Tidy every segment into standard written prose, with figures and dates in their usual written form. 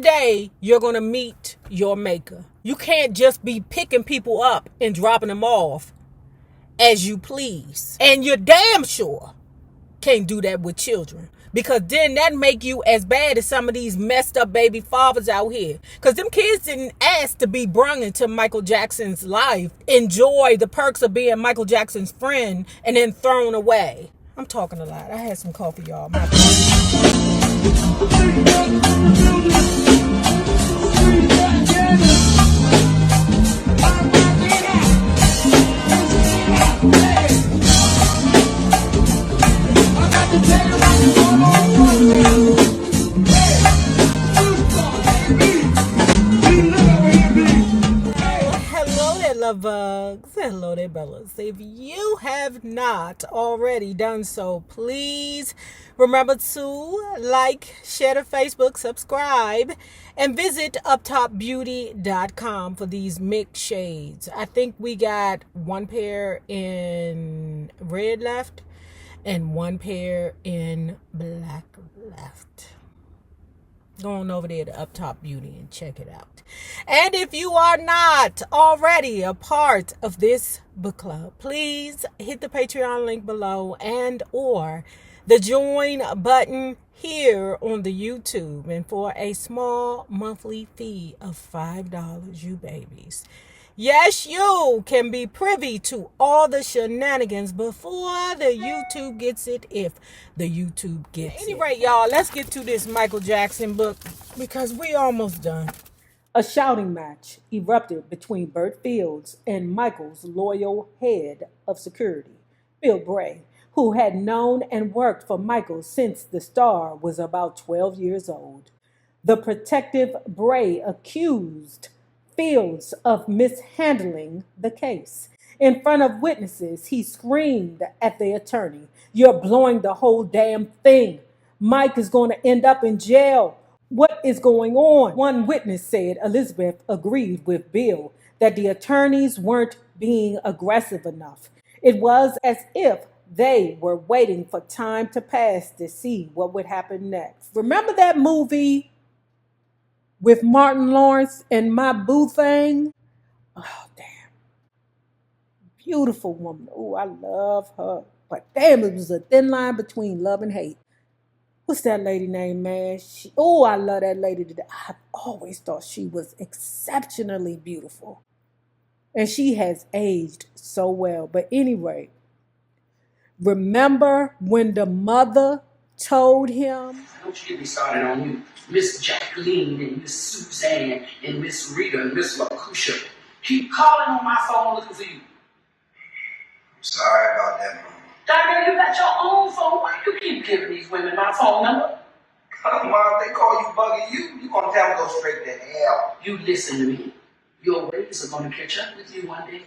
day you're going to meet your maker. You can't just be picking people up and dropping them off as you please. And you're damn sure can't do that with children, because then that make you as bad as some of these messed up baby fathers out here, because them kids didn't ask to be brung into Michael Jackson's life, enjoy the perks of being Michael Jackson's friend, and then thrown away. I'm talking a lot. I had some coffee, y'all. My love bugs. Hello there, Bellas. If you have not already done so, please remember to like, share to Facebook, subscribe, and visit uptopbeauty.com for these mixed shades. I think we got one pair in red left and one pair in black left. Go on over there to Up Top Beauty and check it out. And if you are not already a part of this book club, please hit the Patreon link below and or the join button here on the YouTube. And for a small monthly fee of $5, you babies, yes, you can be privy to all the shenanigans before the YouTube gets it, if the YouTube gets it. Anyway, y'all, let's get to this Michael Jackson book, because we almost done. A shouting match erupted between Burt Fields and Michael's loyal head of security, Bill Bray, who had known and worked for Michael since the star was about 12 years old. The protective Bray accused Fields of mishandling the case. In front of witnesses, he screamed at the attorney, "You're blowing the whole damn thing. Mike is going to end up in jail. What is going on?" One witness said Elizabeth agreed with Bill that the attorneys weren't being aggressive enough. It was as if they were waiting for time to pass to see what would happen next. Remember that movie with Martin Lawrence and my boo thing? Oh, damn. Beautiful woman. Oh, I love her. But damn, it was a thin line between love and hate. What's that lady name, man? I love that lady. I've always thought she was exceptionally beautiful. And she has aged so well. But anyway, remember when the mother told him, "Don't you get me started on you. Miss Jacqueline and Miss Suzanne and Miss Rita and Miss LaCusha keep calling on my phone looking for you." I'm sorry about that, Mom. Darnell, you got your own phone. Why you keep giving these women my phone number? Mom, they call you bugging you gonna tell them to go straight to hell. You listen to me. Your ways are gonna catch up with you one day.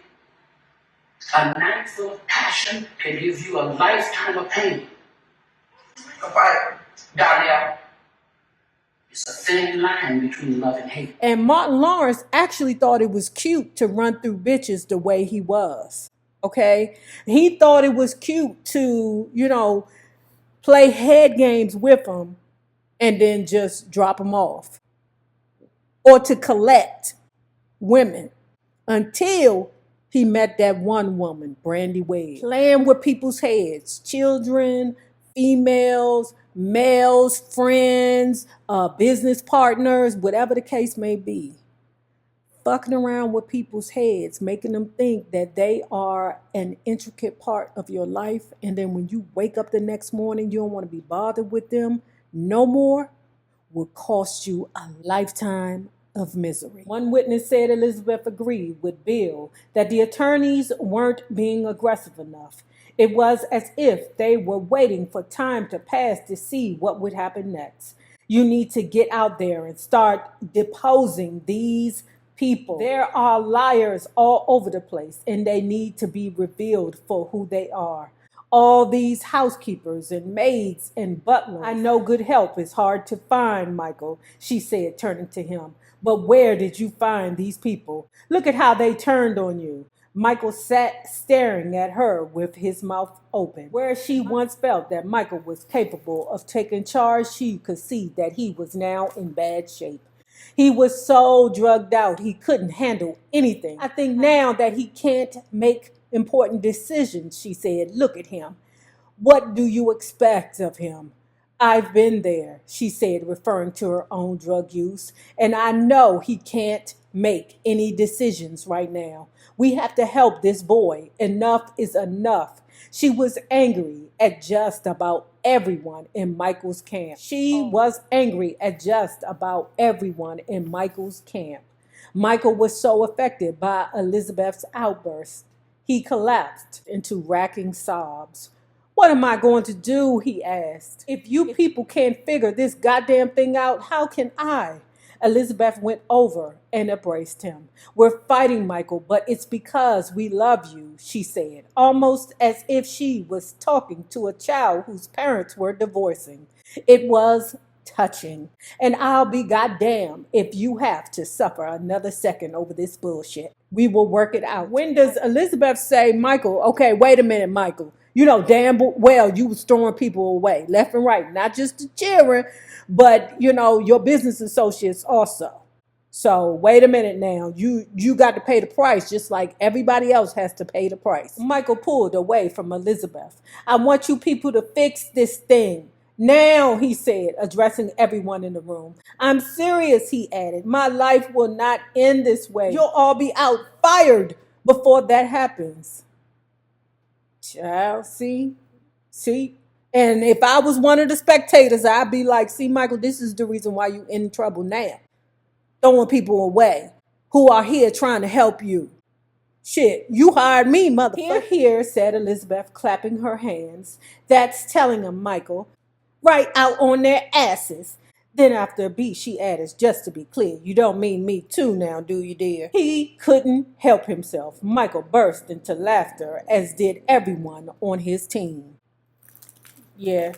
A night full of passion can give you a lifetime of pain. A fight. Darnell, it's a thin line between love and hate. And Martin Lawrence actually thought it was cute to run through bitches the way he was. Okay? He thought it was cute to, play head games with them and then just drop them off. Or to collect women until he met that one woman, Brandy Wade, playing with people's heads, children, females, males, friends, business partners, whatever the case may be. Fucking around with people's heads, making them think that they are an intricate part of your life. And then when you wake up the next morning, you don't want to be bothered with them no more, will cost you a lifetime of misery. One witness said Elizabeth agreed with Bill that the attorneys weren't being aggressive enough. It was as if they were waiting for time to pass to see what would happen next. You need to get out there and start deposing these people. There are liars all over the place, and they need to be revealed for who they are. All these housekeepers and maids and butlers. I know good help is hard to find, Michael, she said, turning to him. But where did you find these people? Look at how they turned on you. Michael sat staring at her with his mouth open. Where she once felt that Michael was capable of taking charge, she could see that he was now in bad shape. He was so drugged out, he couldn't handle anything. I think now that he can't make important decisions, she said. Look at him. What do you expect of him? I've been there, she said, referring to her own drug use, and I know he can't make any decisions right now. We have to help this boy. Enough is enough. She was angry at just about everyone in Michael's camp. She was angry at just about everyone in Michael's camp. Michael was so affected by Elizabeth's outburst, he collapsed into racking sobs. What am I going to do? He asked. If you people can't figure this goddamn thing out, how can I? Elizabeth went over and embraced him. We're fighting, Michael, but it's because we love you, she said, almost as if she was talking to a child whose parents were divorcing. It was touching. And I'll be goddamn if you have to suffer another second over this bullshit. We will work it out. When does Elizabeth say, Michael, okay, wait a minute, Michael. You know damn well you was throwing people away, left and right, not just the children, but your business associates also. So wait a minute now. You got to pay the price just like everybody else has to pay the price. Michael pulled away from Elizabeth. I want you people to fix this thing. Now, he said, addressing everyone in the room. I'm serious, he added. My life will not end this way. You'll all be out fired before that happens. Child, see? And if I was one of the spectators, I'd be like, see, Michael, this is the reason why you in trouble now. Throwing people away who are here trying to help you. Shit, you hired me, motherfucker. Here, said Elizabeth, clapping her hands. That's telling them, Michael. Right out on their asses. Then after a beat, she added, just to be clear, you don't mean me too now, do you, dear? He couldn't help himself. Michael burst into laughter, as did everyone on his team. Yeah.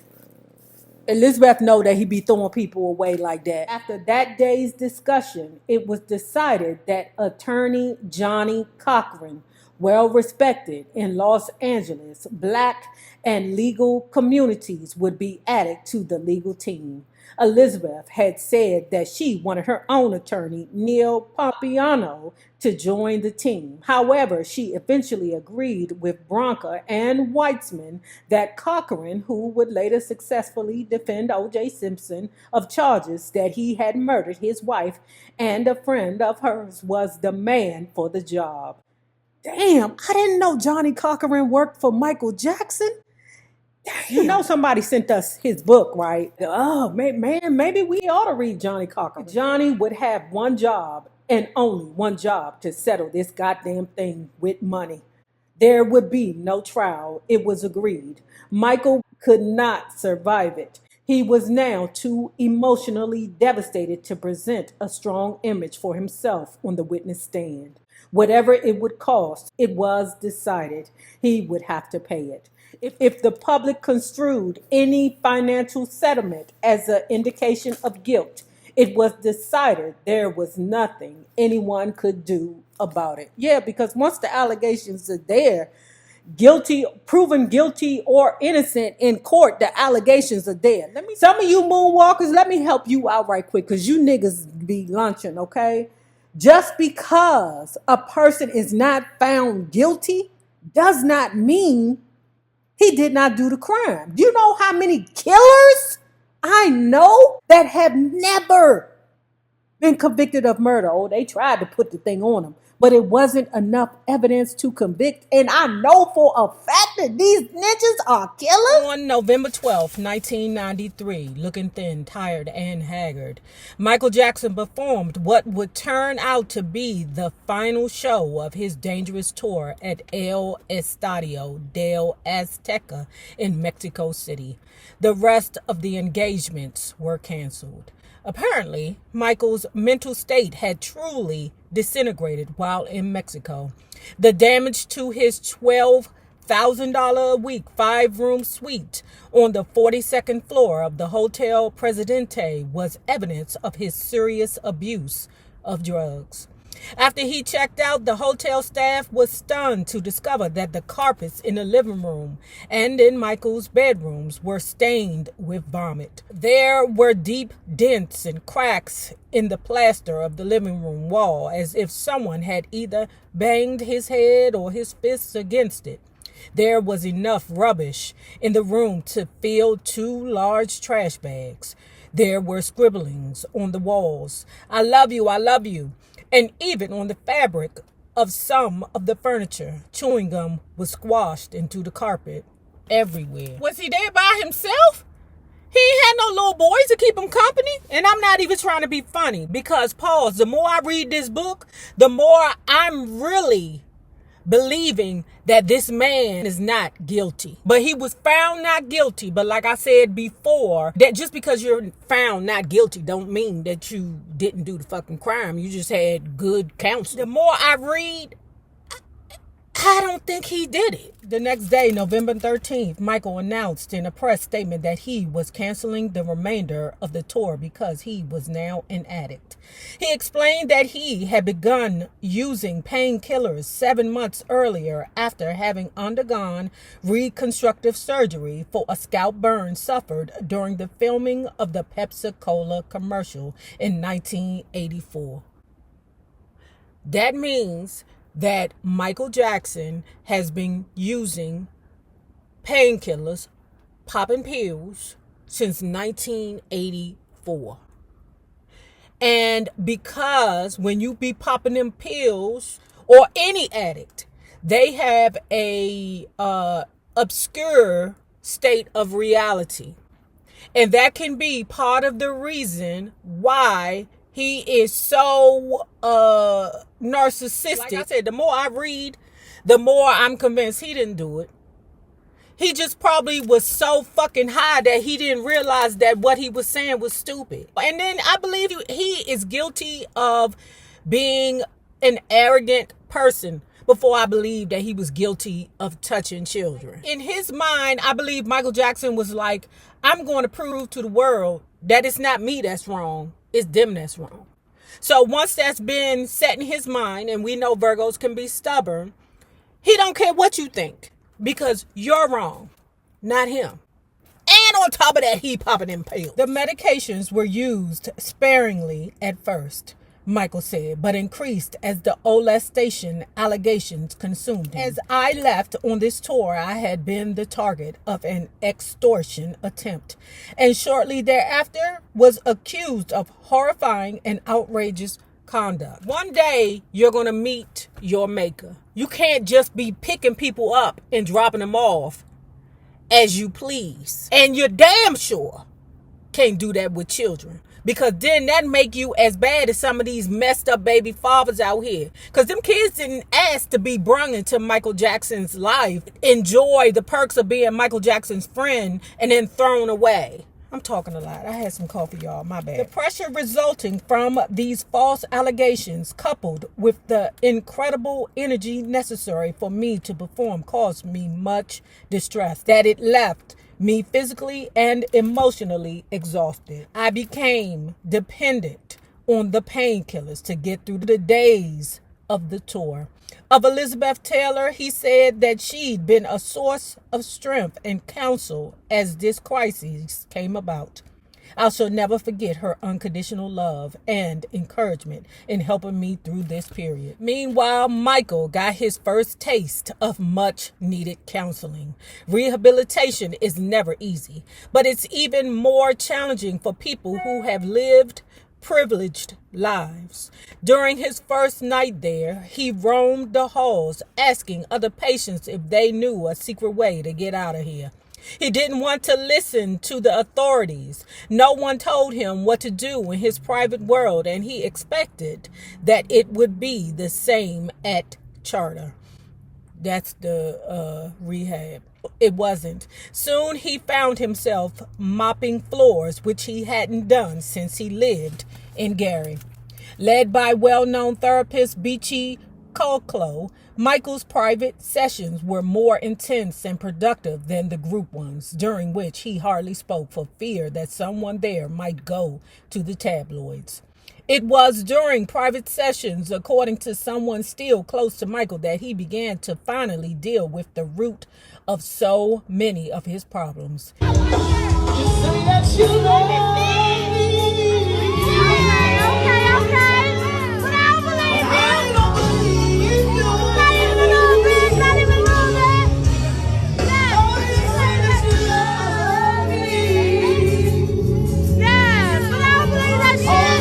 Elizabeth know that he be throwing people away like that. After that day's discussion, it was decided that attorney Johnny Cochran, well respected in Los Angeles, black and legal communities, would be added to the legal team. Elizabeth had said that she wanted her own attorney, Neil Pompiano, to join the team. However, she eventually agreed with Bronca and Weitzman that Cochran, who would later successfully defend O.J. Simpson of charges that he had murdered his wife and a friend of hers, was the man for the job. Damn, I didn't know Johnny Cochran worked for Michael Jackson. Damn. Somebody sent us his book, right? Oh, man, maybe we ought to read Johnny Cochran. Johnny would have one job and only one job to settle this goddamn thing with money. There would be no trial, it was agreed. Michael could not survive it. He was now too emotionally devastated to present a strong image for himself on the witness stand. Whatever it would cost, it was decided he would have to pay it. If the public construed any financial settlement as an indication of guilt, it was decided there was nothing anyone could do about it. Yeah, because once the allegations are there, guilty, proven guilty or innocent in court, the allegations are there. Some of you moonwalkers, let me help you out right quick, because you niggas be lunching, okay? Just because a person is not found guilty does not mean he did not do the crime. Do you know how many killers I know that have never been convicted of murder? Oh, they tried to put the thing on him, but it wasn't enough evidence to convict. And I know for a fact that these ninjas are killers. On November 12th, 1993, looking thin, tired, and haggard, Michael Jackson performed what would turn out to be the final show of his dangerous tour at El Estadio del Azteca in Mexico City. The rest of the engagements were canceled. Apparently, Michael's mental state had truly disintegrated while in Mexico. The damage to his $12,000 a week 5-room suite on the 42nd floor of the Hotel Presidente was evidence of his serious abuse of drugs. After he checked out, the hotel staff was stunned to discover that the carpets in the living room and in Michael's bedrooms were stained with vomit. There were deep dents and cracks in the plaster of the living room wall, as if someone had either banged his head or his fists against it. There was enough rubbish in the room to fill 2 large trash bags. There were scribblings on the walls. I love you, I love you. And even on the fabric of some of the furniture, chewing gum was squashed into the carpet everywhere. Was he there by himself? He ain't had no little boys to keep him company. And I'm not even trying to be funny, because, pause, the more I read this book, the more I'm really believing that this man is not guilty. But he was found not guilty. But like I said before, that just because you're found not guilty don't mean that you didn't do the fucking crime. You just had good counsel. The more I read, I don't think he did it. The next day, November 13th, Michael announced in a press statement that he was canceling the remainder of the tour because he was now an addict. He explained that he had begun using painkillers 7 months earlier after having undergone reconstructive surgery for a scalp burn suffered during the filming of the Pepsi-Cola commercial in 1984. That means that Michael Jackson has been using painkillers, popping pills, since 1984. And because when you be popping them pills, or any addict, they have a obscure state of reality. And that can be part of the reason why he is so narcissistic. Like I said, the more I read, the more I'm convinced he didn't do it. He just probably was so fucking high that he didn't realize that what he was saying was stupid. And then I believe he is guilty of being an arrogant person before I believe that he was guilty of touching children. In his mind, I believe Michael Jackson was like, I'm going to prove to the world that it's not me that's wrong. It's them that's wrong. So once that's been set in his mind, and we know Virgos can be stubborn, he don't care what you think because you're wrong, not him. And on top of that, he popping them pills. The medications were used sparingly at first, Michael said, but increased as the molestation allegations consumed him. As I left on this tour, I had been the target of an extortion attempt, and shortly thereafter was accused of horrifying and outrageous conduct. One day, you're going to meet your maker. You can't just be picking people up and dropping them off as you please. And you're damn sure can't do that with children. Because then that make you as bad as some of these messed up baby fathers out here. Because them kids didn't ask to be brung into Michael Jackson's life, enjoy the perks of being Michael Jackson's friend, and then thrown away. I'm talking a lot. I had some coffee, y'all. My bad. The pressure resulting from these false allegations, coupled with the incredible energy necessary for me to perform, caused me much distress that it left me physically and emotionally exhausted. I became dependent on the painkillers to get through the days of the tour. Of Elizabeth Taylor, he said that she'd been a source of strength and counsel as this crisis came about. I shall never forget her unconditional love and encouragement in helping me through this period. Meanwhile, Michael got his first taste of much needed counseling. Rehabilitation is never easy, but it's even more challenging for people who have lived privileged lives. During his first night there, he roamed the halls asking other patients if they knew a secret way to get out of here. He didn't want to listen to the authorities. No one told him what to do in his private world, and he expected that it would be the same at Charter. That's the rehab. It wasn't. Soon he found himself mopping floors, which he hadn't done since he lived in Gary. Led by well-known therapist Beachy Colclough, Michael's private sessions were more intense and productive than the group ones, during which he hardly spoke for fear that someone there might go to the tabloids. It was during private sessions, according to someone still close to Michael, that he began to finally deal with the root of so many of his problems. You say that you love me. Okay. But I don't believe you. I don't believe you. Not even a little bit. Not even a little bit. Yes. You say that you love me. Yes, but I don't believe that shit.